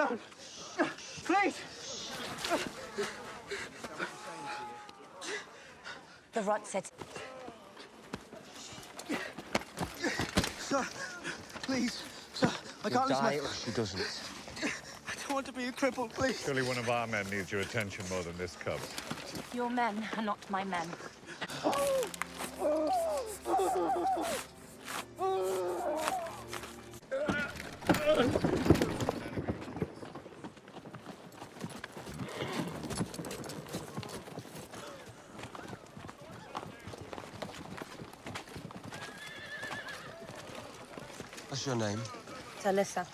Stop! Please! The rot said... Sir, please. Sir, I can't lose my... She doesn't. I don't want to be a cripple, please. Surely one of our men needs your attention more than this cub. Your men are not my men. What's your name? Talisa.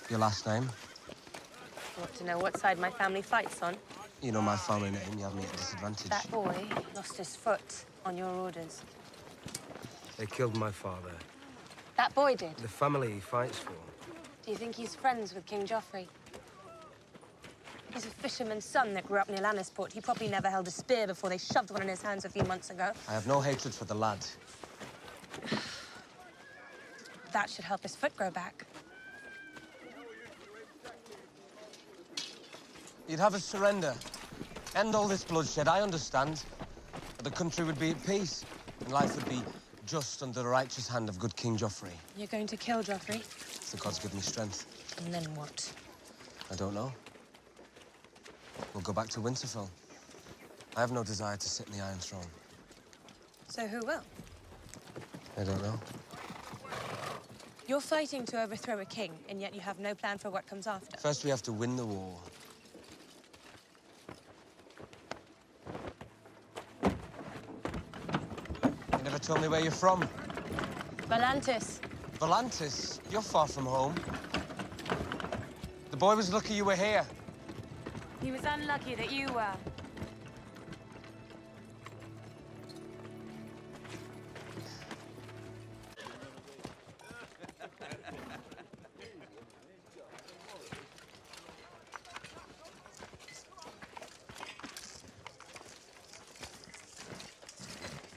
Your last name? Want to know what side my family fights on? You know my family name. You have me at a disadvantage. That boy lost his foot on your orders. They killed my father. That boy did? The family he fights for. Do you think he's friends with King Joffrey? He's a fisherman's son that grew up near Lannisport. He probably never held a spear before they shoved one in his hands a few months ago. I have no hatred for the lad. That should help his foot grow back. You'd have us surrender. End all this bloodshed, I understand. But the country would be at peace, and life would be just under the righteous hand of good King Joffrey. You're going to kill Joffrey? The gods give me strength. And then what? I don't know. We'll go back to Winterfell. I have no desire to sit in the Iron Throne. So who will? I don't know. You're fighting to overthrow a king, and yet you have no plan for what comes after. First, we have to win the war. You never told me where you're from. Volantis. Volantis? You're far from home. The boy was lucky you were here. He was unlucky that you were.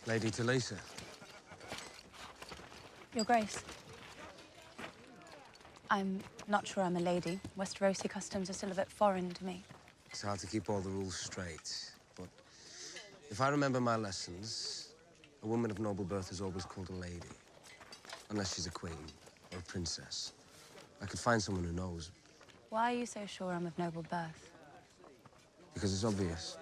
Lady Talisa. Your Grace. I'm not sure I'm a lady. Westerosi customs are still a bit foreign to me. It's hard to keep all the rules straight, but if I remember my lessons, a woman of noble birth is always called a lady, unless she's a queen or a princess. I could find someone who knows. Why are you so sure I'm of noble birth? Because it's obvious.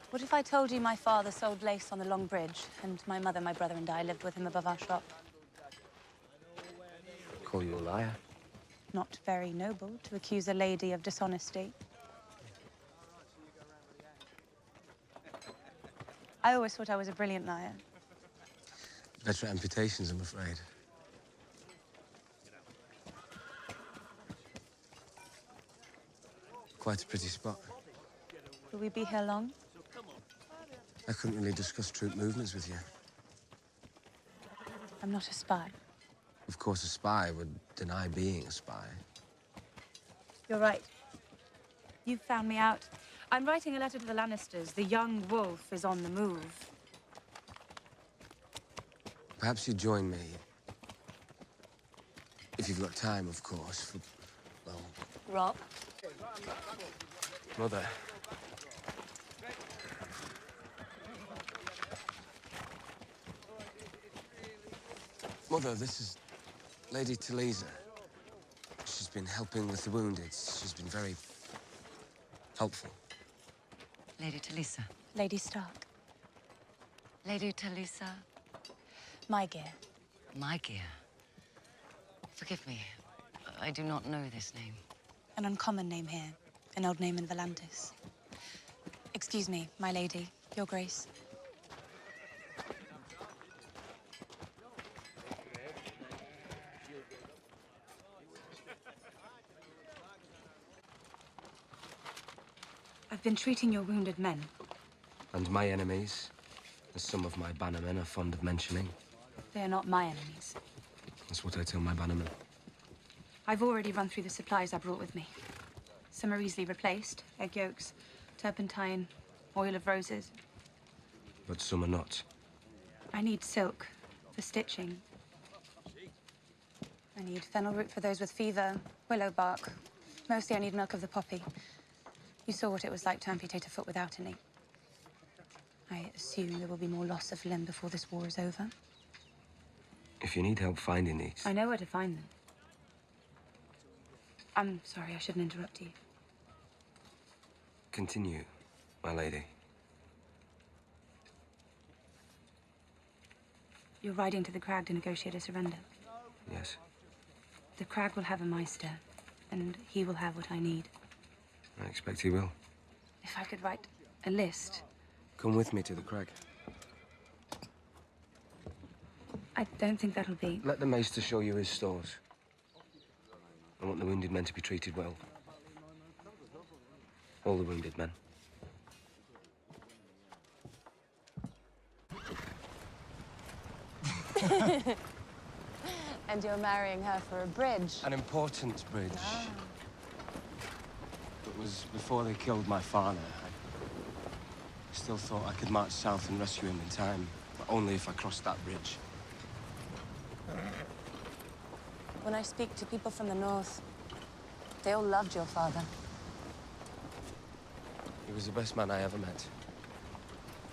What if I told you my father sold lace on the Long Bridge, and my mother, my brother, and I lived with him above our shop? Call you a liar? Not very noble to accuse a lady of dishonesty. I always thought I was a brilliant liar. Better amputations, I'm afraid. Quite a pretty spot. Will we be here long? I couldn't really discuss troop movements with you. I'm not a spy. Of course, a spy would deny being a spy. You're right. You've found me out. I'm writing a letter to the Lannisters. The young wolf is on the move. Perhaps you'd join me. If you've got time, of course, for, well... Robb? Mother. Mother, this is Lady Talisa. She's been helping with the wounded. She's been very helpful. Lady Talisa. Lady Stark. Lady Talisa. My gear. My gear. Forgive me. I do not know this name. An uncommon name here. An old name in Volantis. Excuse me, my lady. Your Grace. I've been treating your wounded men. And my enemies, as some of my bannermen are fond of mentioning. They are not my enemies. That's what I tell my bannermen. I've already run through the supplies I brought with me. Some are easily replaced. Egg yolks, turpentine, oil of roses. But some are not. I need silk for stitching. I need fennel root for those with fever, Willow bark. Mostly I need milk of the poppy. You saw what it was like to amputate a foot without any. I assume there will be more loss of limb before this war is over. If you need help finding these... I know where to find them. I'm sorry, I shouldn't interrupt you. Continue, my lady. You're riding to the crag to negotiate a surrender. Yes. The crag will have a Meister, and he will have what I need. I expect he will. If I could write a list... Come with me to the crag. I don't think that'll be... Let the maester show you his stores. I want the wounded men to be treated well. All the wounded men. And you're marrying her for a bridge. An important bridge. Ah. It was before they killed my father. I still thought I could march south and rescue him in time, but only if I crossed that bridge. When I speak to people from the north, they all loved your father. He was the best man I ever met.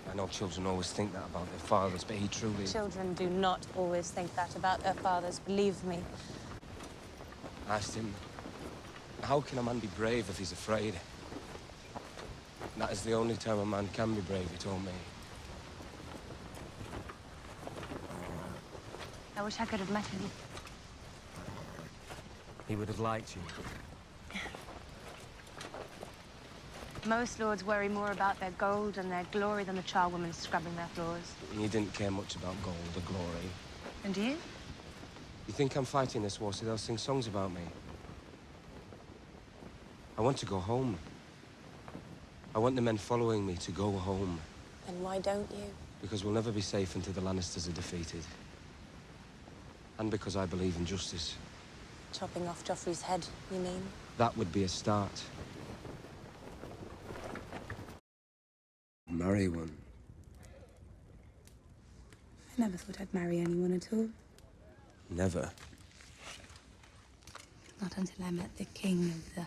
I know children always think that about their fathers, but he truly... Children do not always think that about their fathers, believe me. I asked him, how can a man be brave if he's afraid? And that is the only time a man can be brave, he told me. I wish I could have met him. He would have liked you. Most lords worry more about their gold and their glory than the charwomen scrubbing their floors. He didn't care much about gold or glory. And you? You think I'm fighting this war so they'll sing songs about me? I want to go home. I want the men following me to go home. Then why don't you? Because we'll never be safe until the Lannisters are defeated. And because I believe in justice. Chopping off Joffrey's head, you mean? That would be a start. Marry one. I never thought I'd marry anyone at all. Never. Not until I met the king of the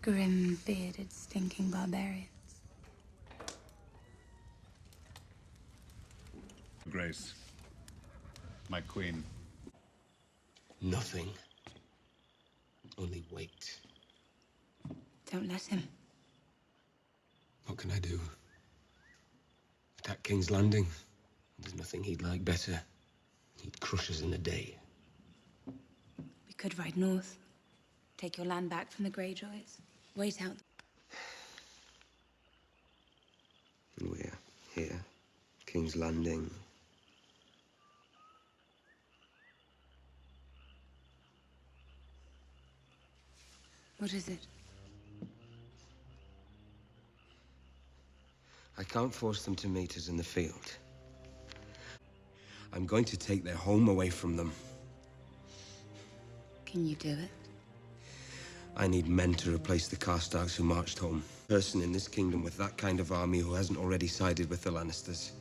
grim, bearded, stinking barbarians. Grace, my queen. Nothing. Only wait. Don't let him. What can I do? Attack King's Landing. There's nothing he'd like better. He'd crush us in a day. We could ride north. Take your land back from the Greyjoys. Wait out. And we're here. King's Landing. What is it? I can't force them to meet us in the field. I'm going to take their home away from them. Can you do it? I need men to replace the Karstarks who marched home. Person in this kingdom with that kind of army who hasn't already sided with the Lannisters.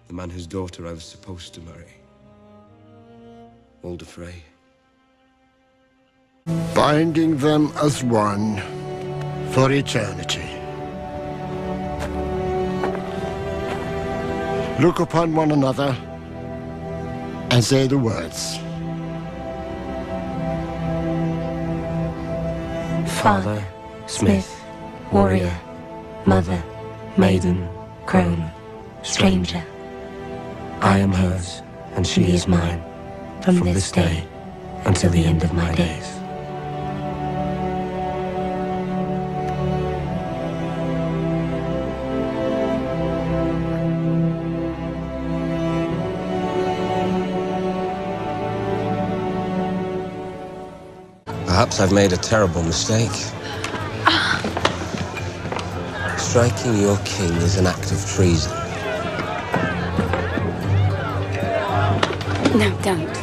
The man whose daughter I was supposed to marry. Walder Frey. Binding them as one for eternity. Look upon one another and say the words. Father, smith, warrior, mother, maiden, crone, stranger. I am hers, and she is mine, from this day until the end of my days. Perhaps I've made a terrible mistake. Striking your king is an act of treason. No, don't.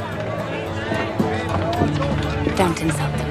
Don't insult them.